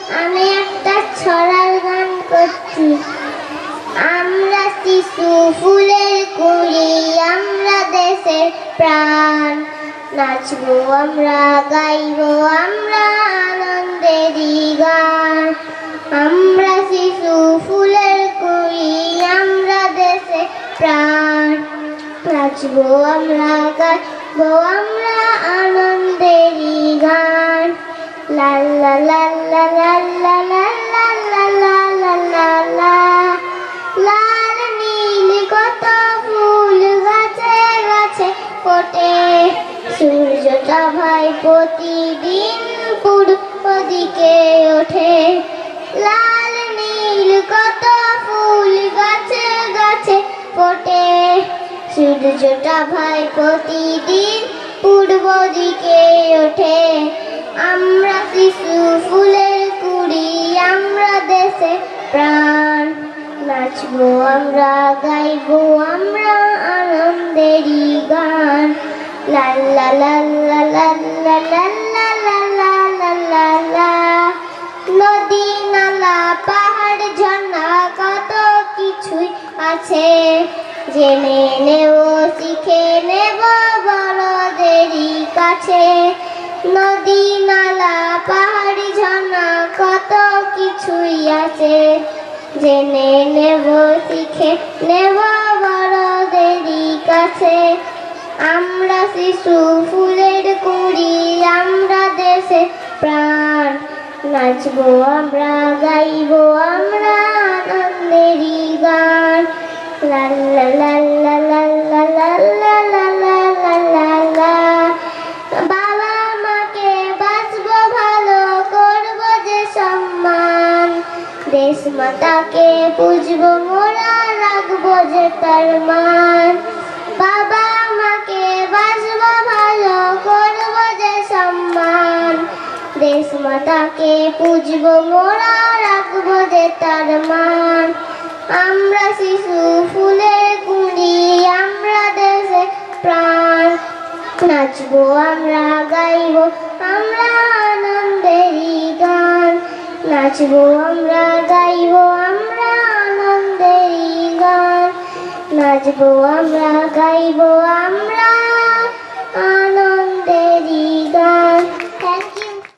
আমি একটা ছড়ার গান করছি। আমরা শিশু ফুলের কুড়ি, আমরা দেশের প্রাণ। নাচবো আমরা, গাইবো আমরা আনন্দেরই গান। আমরা শিশু ফুলের কুড়ি, আমরা দেশের প্রাণ। নাচবো আমরা, গাইবো আমরা আনন্দেরই গান। লা লা লা লা লা লা লা লা লা লা লা লা। লাল নীল কত ফুল গাছে গাছে ফোটে, সূর্যটা ভাই প্রতিদিন পূর্ব দিকে ওঠে। লাল নীল কত ফুল গাছে গাছে ফোটে, সূর্যটা ভাই প্রতিদিন পূর্ব দিকে ওঠে। আমরা শিশু ফুলের কুড়ি, আমরা দেশে প্রাণ। নাচবো আমরা, গাইবো আমরা আনন্দেরই গান। লা লা লা লা লা লা লা লা লা লা লা লা লা। নদী নালা পাহাড় ঝর্ণা কত কিছুই আছে, জেনে নেব শিখে নেব বড়দেরই কাছে। নদী নালা পাহাড় ঝর্ণা কত কিছুই আছে, জেনে নেব শিখে নেব বড়দেরই কাছে। আমরা শিশু ফুলের কুড়ি, আমরা দেশে প্রাণ। নাচবো আমরা, গাইবো আমরা আনন্দেরই গান। লা লা লা লা লা লা লা লা লা লা লা লা। বাবা মাকে বাঁচবো ভালো, করবো যে সম্মান। দেশ মাতাকে পুজবো মোরা, রাখবো যে তার মান। বাবা মাকে বাঁচবো ভালো, করবো যে সম্মান। দেশ মাতাকে পুজবো মোরা, রাখবো যে তার মান। আমরা শিশু ফুলের কুড়ি, আমরা দেশে প্রাণ। নাচবো আমরা, গাইবো আমরা আনন্দেরই গান। নাচবো আমরা, গাইবো আমরা আনন্দেরই গান। নাচবো আমরা,